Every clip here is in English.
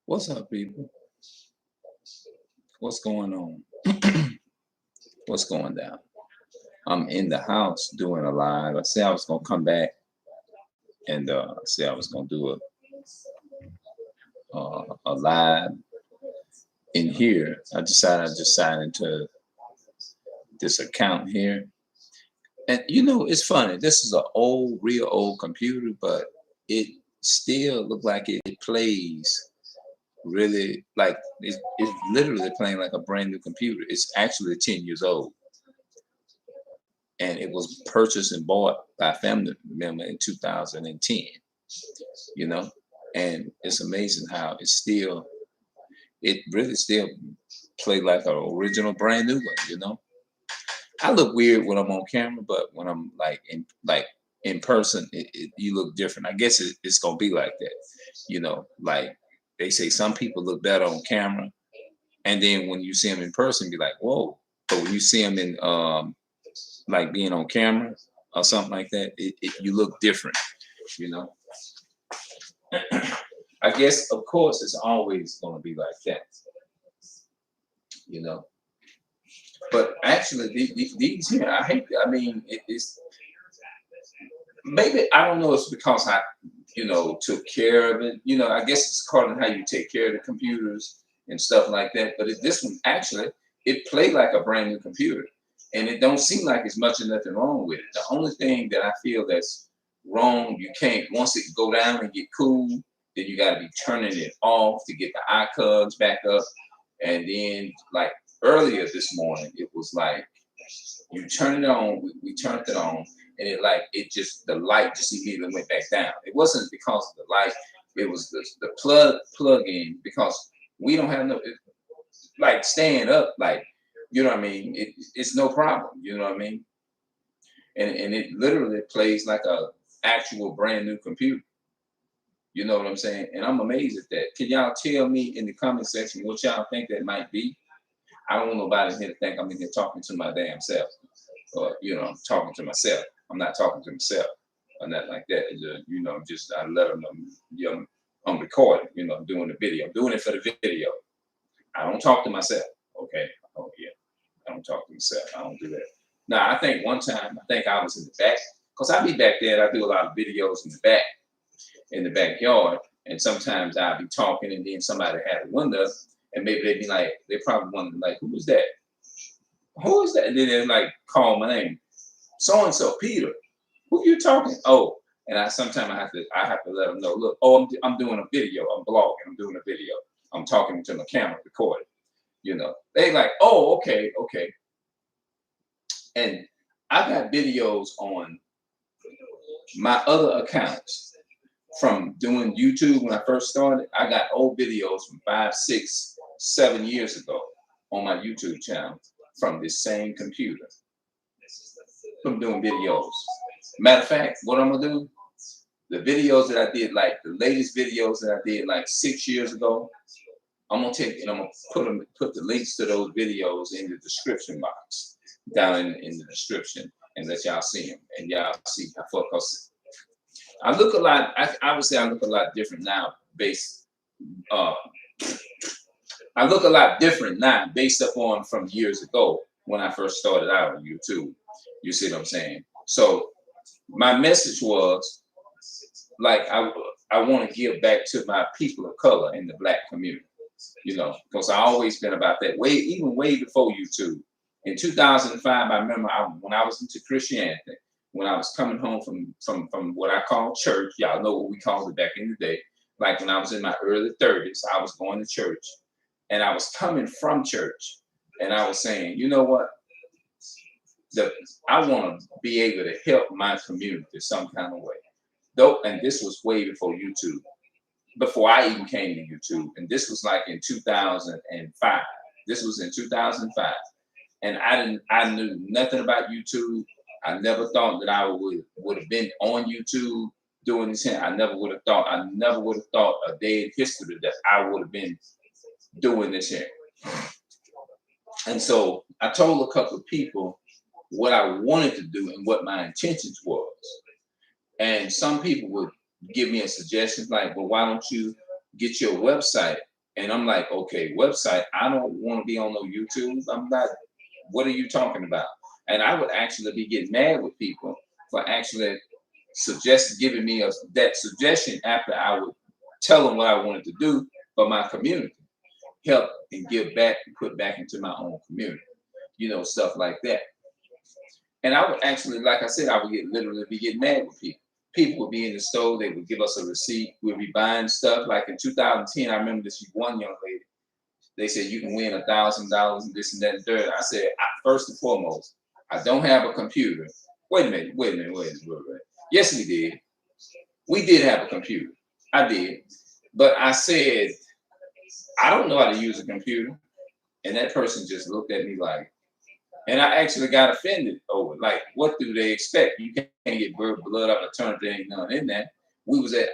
What's up, people? What's going on? What's going down? I'm in the house doing a live. I said I was gonna come back and say I was gonna do a live in here. I decided I just signed into this account here, and it's funny. This is an old, real old computer, but it still look like it plays really like it's literally playing like a brand new computer. It's actually 10 years old, and it was purchased and bought by a family member in 2010. You know, and it's amazing how it really still play like an original brand new one. I look weird when I'm on camera, but when I'm in person, you look different. I guess it's gonna be like that. Like they say, some people look better on camera, and then when you see them in person, be like, whoa. But when you see them in like being on camera or something like that, you look different. You know. I guess, of course, it's always going to be like that. You know. But actually, these here, I hate. I mean, it's maybe I don't know. It's because I, took care of it. I guess it's according to how you take care of the computers and stuff like that. But this one actually, it played like a brand new computer, and it don't seem like it's much of nothing wrong with it. The only thing that I feel that's wrong, you can't once it go down and get cool, then you got to be turning it off to get the icons back up, and then like earlier this morning, it was like you turn it on. We turned it on, and the light just immediately went back down. It wasn't because of the light; it was the plug in, because we don't have no like stand up, like what I mean. It's no problem. You know what I mean? And it literally plays like a actual brand new computer. You know what I'm saying? And I'm amazed at that. Can y'all tell me in the comment section what y'all think that might be? I don't want nobody here to think I'm in here talking to my damn self, or I'm talking to myself. I'm not talking to myself or nothing like that. Just I let them know, I'm recording. I'm doing the video. I'm doing it for the video. I don't talk to myself. Okay. Oh yeah. I don't talk to myself. I don't do that. Now I think one time I was in the back, because I be back there and I do a lot of videos in the back, in the backyard, and sometimes I'll be talking and then somebody had a window, and maybe they'd be like, they probably wonder like, who is that? Who is that? And then they like call my name, so and so, Peter. Who you talking? Oh, and sometimes I have to let them know. Look, oh, I'm doing a video. I'm blogging. I'm doing a video. I'm talking to my camera, recording. They like, oh, okay, okay. And I got videos on my other accounts from doing YouTube when I first started. I got old videos from 5, 6, 7 years ago on my YouTube channel from this same computer from doing videos. Matter of fact, what I'm gonna do, the videos that I did, like the latest videos that I did like 6 years ago, I'm gonna take and I'm gonna put the links to those videos in the description box down in the description, and let y'all see them, and y'all see how far. Cause I look a lot. I would say I look a lot different now, I look a lot different now based upon from years ago when I first started out on YouTube. You see what I'm saying? So my message was like I want to give back to my people of color in the Black community. Because I always been about that even way before YouTube. In 2005, I remember when I was into Christianity, when I was coming home from what I call church. Y'all know what we called it back in the day. Like when I was in my early 30s, I was going to church, and I was coming from church, and I was saying, you know what? I want to be able to help my community some kind of way. Though, and this was way before YouTube, before I even came to YouTube, and this was like in 2005. This was in 2005, and I knew nothing about YouTube. I never thought that I would have been on YouTube doing this here. I never would have thought a day in history that I would have been doing this here. And so I told a couple of people what I wanted to do and what my intentions was. And some people would give me a suggestion like, well, why don't you get your website And I'm like, okay, website. I don't want to be on no YouTube. I'm not. What are you talking about? And I would actually be getting mad with people for actually giving me that suggestion after I would tell them what I wanted to do for my community, help and give back and put back into my own community, stuff like that. And I would actually, like I said, I would literally be getting mad with people. People would be in the store, they would give us a receipt, we'd be buying stuff. Like in 2010, I remember this one young lady, they said you can win $1,000 and this and that and third. I said, first and foremost, I don't have a computer. Wait a minute. Yes, we did. We did have a computer. I did. But I said, I don't know how to use a computer. And that person just looked at me like, and I actually got offended over it. Like, what do they expect? You can't get blood up a turnip, there ain't none in that.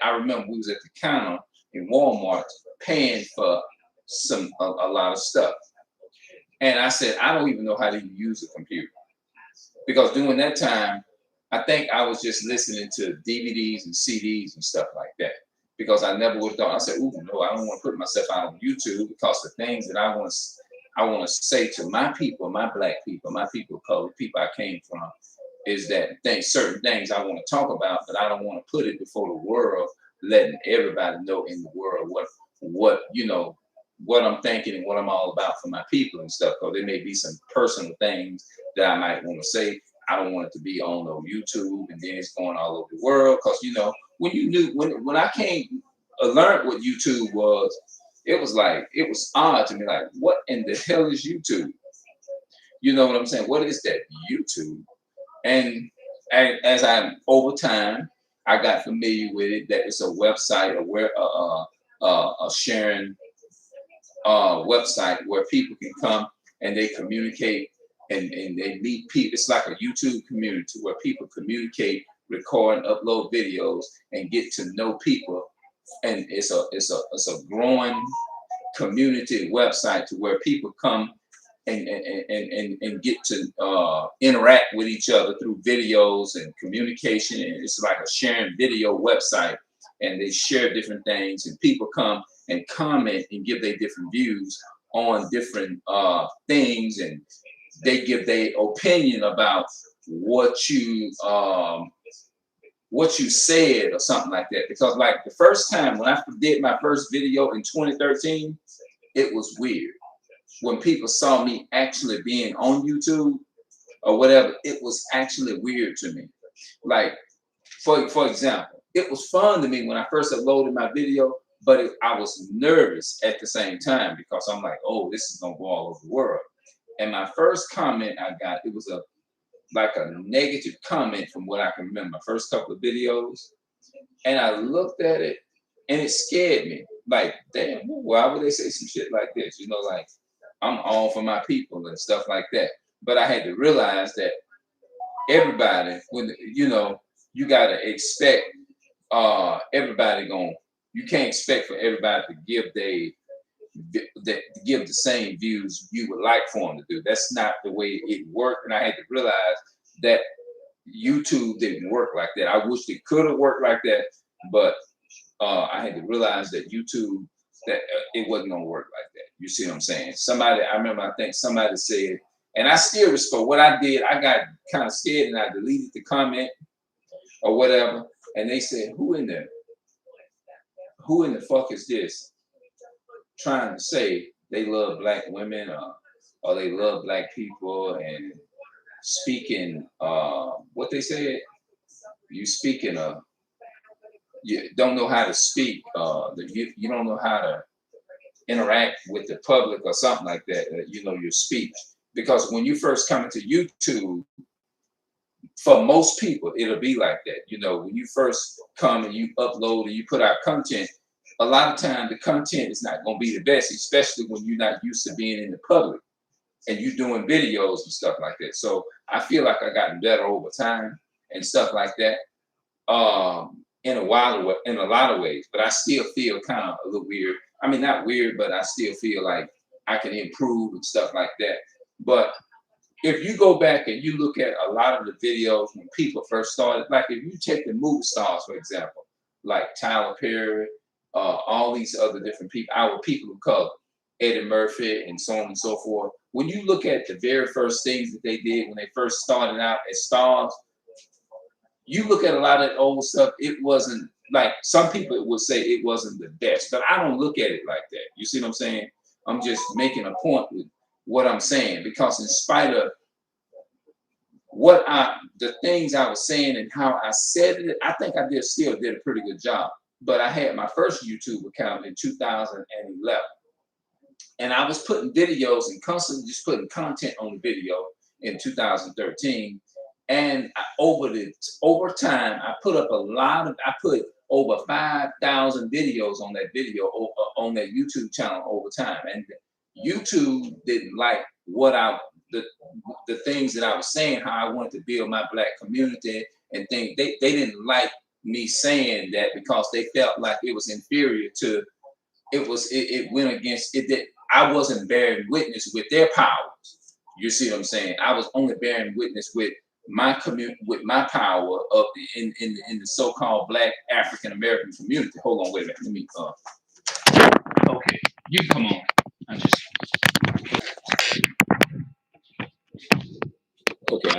I remember we was at the counter in Walmart paying for a lot of stuff. And I said, I don't even know how to use a computer. Because during that time, I think I was just listening to DVDs and CDs and stuff like that. Because I never would have thought, I said, ooh, no, I don't want to put myself out on YouTube because the things that I want to say to my people, my black people, my people of color, people I came from, is that certain things I want to talk about, but I don't want to put it before the world, letting everybody know in the world what I'm thinking and what I'm all about for my people and stuff. Because there may be some personal things that I might want to say. I don't want it to be on no YouTube and then it's going all over the world. Because when I came learned what YouTube was, it was odd to me. Like, what in the hell is YouTube? You know what I'm saying? What is that YouTube? And as I'm over time, I got familiar with it. That it's a website, a sharing website where people can come and they communicate and they meet people. It's like a YouTube community where people communicate, record, and upload videos, and get to know people. And it's a growing community website to where people come and get to interact with each other through videos and communication. And it's like a sharing video website, and they share different things, and people come and comment and give their different views on different things, and they give their opinion about what you said or something like that. Because like the first time when I did my first video in 2013, it was weird. When people saw me actually being on YouTube or whatever, it was actually weird to me. Like, for example, it was fun to me when I first uploaded my video, but I was nervous at the same time because I'm like, oh, this is gonna go all over the world. And my first comment I got, it was like a negative comment from what I can remember, my first couple of videos. And I looked at it and it scared me. Like, damn, why would they say some shit like this? Like, I'm all for my people and stuff like that. But I had to realize that everybody, you gotta expect you can't expect for everybody to give the same views you would like for them to do. That's not the way it worked. And I had to realize that YouTube didn't work like that. I wish it could have worked like that, but I had to realize that YouTube, that it wasn't gonna work like that. You see what I'm saying? I think somebody said, and I still respect what I did. I got kind of scared and I deleted the comment or whatever. And they said, who in the fuck is this trying to say they love black women or they love black people and speaking what they said, you speaking you don't know how to speak, you don't know how to interact with the public or something like that, your speech. Because when you first come into YouTube, for most people, it'll be like that. When you first come and you upload and you put out content, a lot of time the content is not going to be the best, especially when you're not used to being in the public and you doing videos and stuff like that. So I feel like I gotten better over time and stuff like that. In a lot of ways, but I still feel kind of a little weird. I mean, not weird, but I still feel like I can improve and stuff like that. But if you go back and you look at a lot of the videos when people first started, like if you take the movie stars, for example, like Tyler Perry all these other different people, our people of color, Eddie Murphy, and so on and so forth. When you look at the very first things that they did when they first started out as stars, you look at a lot of that old stuff, it wasn't like some people would say it wasn't the best, but I don't look at it like that. You see what I'm saying? I'm just making a point with what I'm saying, because in spite of the things I was saying and how I said it, I think I still did a pretty good job. But I had my first YouTube account in 2011, and I was putting videos and constantly just putting content on the video in 2013. And over time, I put I put over 5,000 videos on that on that YouTube channel over time. And YouTube didn't like the things that I was saying, how I wanted to build my Black community and things. They didn't like me saying that, because they felt like it was inferior to, it went against it, that I wasn't bearing witness with their powers. You see what I'm saying? I was only bearing witness with my community, with my power of in the so-called Black African American community. Hold on, wait a minute. Let me okay, you come on. I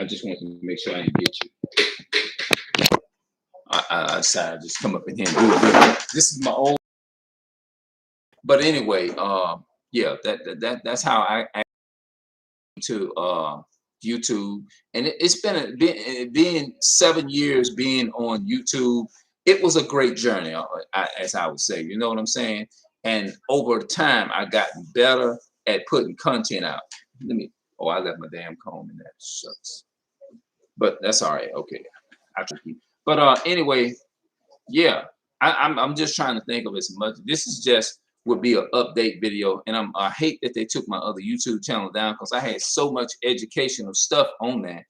just want to make sure I didn't get you. I decided to just come up in here and do it. This is my old. But anyway, yeah, that's how I to YouTube, and it's been being 7 years being on YouTube. It was a great journey, as I would say. You know what I'm saying? And over time, I got better at putting content out. Let me. Oh, I left my damn comb in that. Shucks. But that's all right. Okay. But anyway, yeah, I'm just trying to think of as much. This is just would be an update video, and I hate that they took my other YouTube channel down, because I had so much educational stuff on that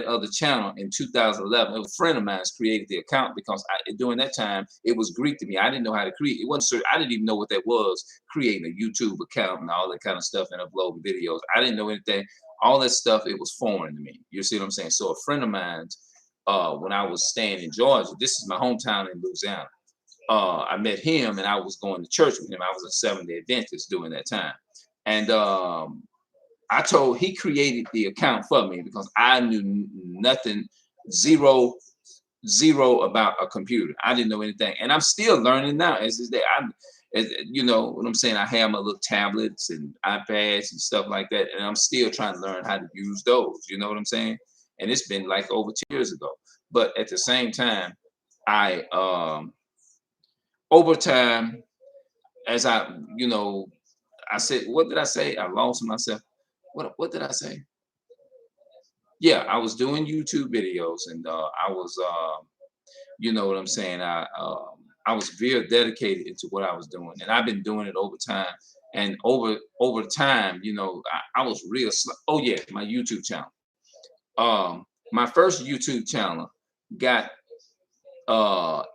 other channel in 2011. It was a friend of mine's created the account, because during that time it was Greek to me. I didn't know how to create. It wasn't. I didn't even know what that was, creating a YouTube account and all that kind of stuff and uploading videos. I didn't know anything. All that stuff, it was foreign to me. You see what I'm saying? So a friend of mine's, when I was staying in Georgia, this is my hometown in Louisiana. I met him, and I was going to church with him. I was a Seventh-day Adventist during that time, and he created the account for me, because I knew nothing, zero about a computer. I didn't know anything, and I'm still learning now. You know what I'm saying? I have my little tablets and iPads and stuff like that, and I'm still trying to learn how to use those. You know what I'm saying? And it's been like over 2 years ago. But at the same time, over time, as I said, what did I say? I lost myself. What did I say? Yeah, I was doing YouTube videos, and I was, you know what I'm saying? I was very dedicated into what I was doing, and I've been doing it over time. And over time, I was real slow. Oh yeah, my YouTube channel. My first YouTube channel got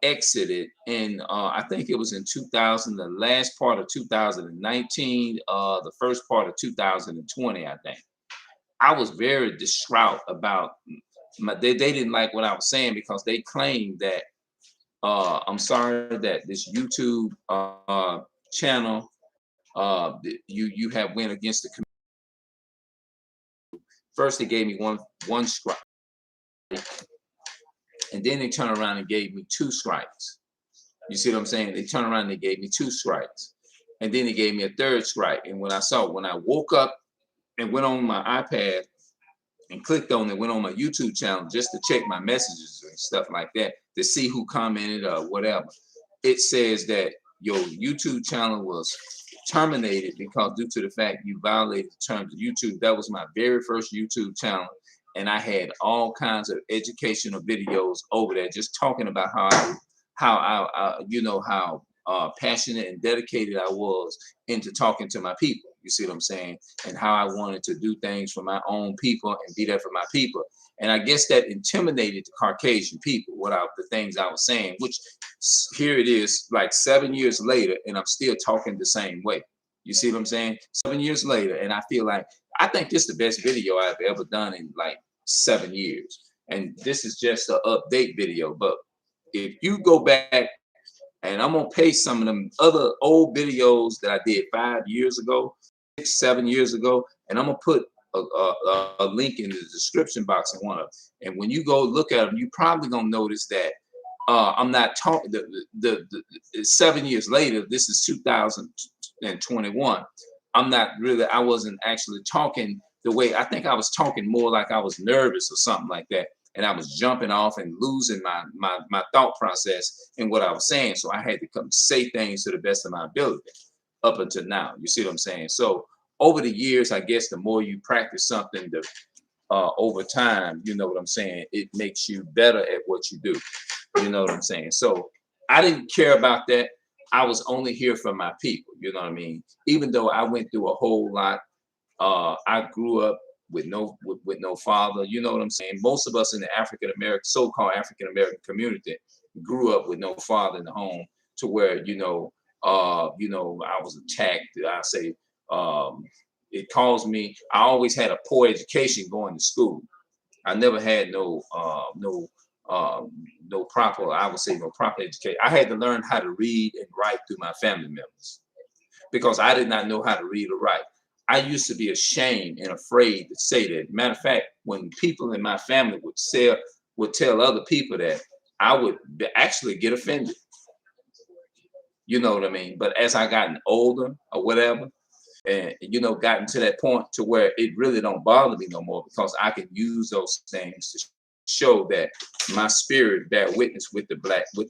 exited in I think it was in 2000, the last part of 2019, the first part of 2020. I think I was very distraught about they didn't like what I was saying, because they claimed that I'm sorry that this YouTube channel you have went against the community. First they gave me one strike, and then they turned around and gave me 2 strikes. You see what I'm saying? They turned around and they gave me 2 strikes. And then they gave me a 3rd strike. And when I woke up and went on my iPad and clicked on it, went on my YouTube channel just to check my messages and stuff like that, to see who commented or whatever, it says that your YouTube channel was terminated because due to the fact you violated the terms of YouTube. That was my very first YouTube channel. And I had all kinds of educational videos over there, just talking about how passionate and dedicated I was into talking to my people. You see what I'm saying? And how I wanted to do things for my own people and be there for my people. And I guess that intimidated the Caucasian people, the things I was saying, which here it is like 7 years later, and I'm still talking the same way. You see what I'm saying? 7 years later, and I think this is the best video I've ever done in like 7 years. And this is just an update video. But if you go back and I'm gonna paste some of them other old videos that I did 5 years ago, 6, 7 years ago, and I'm gonna put a link in the description box in one of them. And when you go look at them, you probably gonna notice that I'm not talking. The 7 years later, this is 2021. I'm not really. I wasn't actually talking the way I think I was talking more like I was nervous or something like that, and I was jumping off and losing my thought process in what I was saying. So I had to come say things to the best of my ability up until now. You see what I'm saying? So over the years, I guess the more you practice something, the over time, you know what I'm saying, it makes you better at what you do. You know what I'm saying? So I didn't care about that. I was only here for my people. You know what I mean? Even though I went through a whole lot, I grew up with no father. You know what I'm saying? Most of us in the African American, so-called African American community, grew up with no father in the home, to where I was attacked. I say it caused me. I always had a poor education going to school. I never had no proper, I would say, no proper education. I had to learn how to read and write through my family members because I did not know how to read or write. I used to be ashamed and afraid to say that. Matter of fact, when people in my family would tell other people that, I would actually get offended. You know what I mean? But as I gotten older or whatever, and gotten to that point to where it really don't bother me no more, because I can use those things to show that my spirit bear witness with the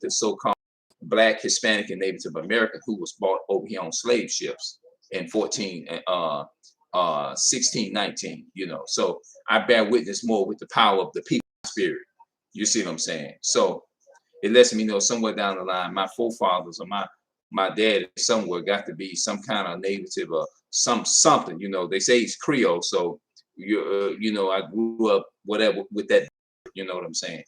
so-called Black, Hispanic, and Native American who was brought over here on slave ships in 1619. So I bear witness more with the power of the people spirit. You see what I'm saying? So it lets me know somewhere down the line, my forefathers or my dad somewhere got to be some kind of native or something. They say he's Creole, so I grew up whatever with that. You know what I'm saying?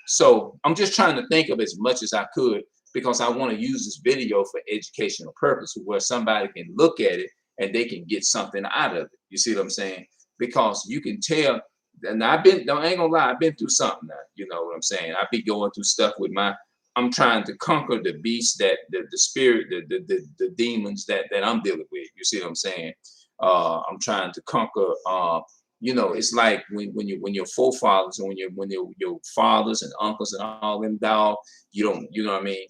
So I'm just trying to think of as much as I could, because I want to use this video for educational purposes, where somebody can look at it and they can get something out of it. You see what I'm saying? Because you can tell. And I ain't gonna lie, I've been through something now. You know what I'm saying? I be going through stuff with I'm trying to conquer the beast, that the spirit, the demons that I'm dealing with. You see what I'm saying? I'm trying to conquer. It's like when your forefathers, and when your fathers and uncles and all them dog, you know what I mean?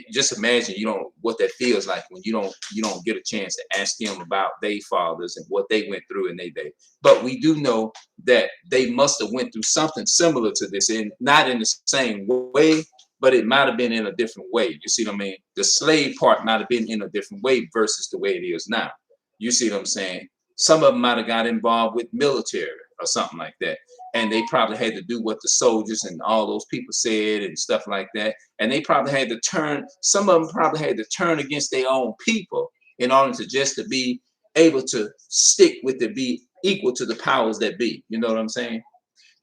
Just imagine what that feels like when you don't get a chance to ask them about their fathers and what they went through in their day. But we do know that they must have went through something similar to this, and not in the same way, but it might have been in a different way. You see what I mean? The slave part might have been in a different way versus the way it is now. You see what I'm saying? Some of them might have got involved with military or something like that. And they probably had to do what the soldiers and all those people said and stuff like that. And they probably had to some of them probably had to turn against their own people in order to be able to stick with it, be equal to the powers that be. You know what I'm saying?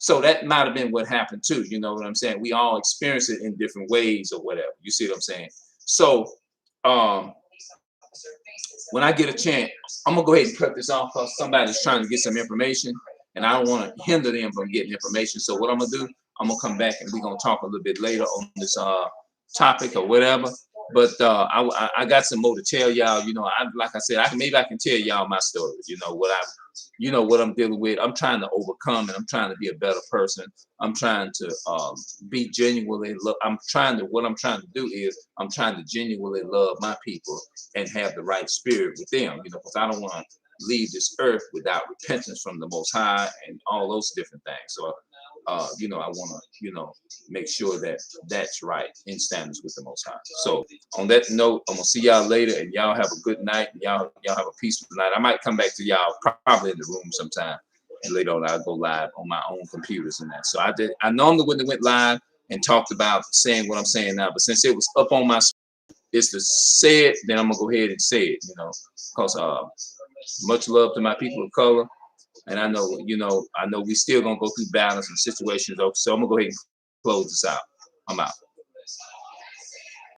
So that might have been what happened too. You know what I'm saying? We all experience it in different ways or whatever. You see what I'm saying? So when I get a chance, I'm gonna go ahead and cut this off because somebody's trying to get some information, and I don't want to hinder them from getting information. So what I'm gonna do, I'm gonna come back and we're gonna talk a little bit later on this topic or whatever. But I got some more to tell y'all. Like I said, maybe I can tell y'all my story. What I'm dealing with. I'm trying to overcome, and I'm trying to be a better person. I'm trying to be genuinely love. What I'm trying to do is I'm trying to genuinely love my people and have the right spirit with them. Because I don't want to leave this earth without repentance from the Most High and all those different things. So I want to, make sure that that's right in standards with the Most High. So on that note, I'm gonna see y'all later, and y'all have a good night. And y'all have a peaceful night. I might come back to y'all probably in the room sometime, and later on I'll go live on my own computers and that. So I normally wouldn't have went live and talked about saying what I'm saying now, but since it was up on my, it's to say it, then I'm gonna go ahead and say it. Because much love to my people of color. And I know we still gonna go through battles and situations though. So I'm gonna go ahead and close this out. I'm out.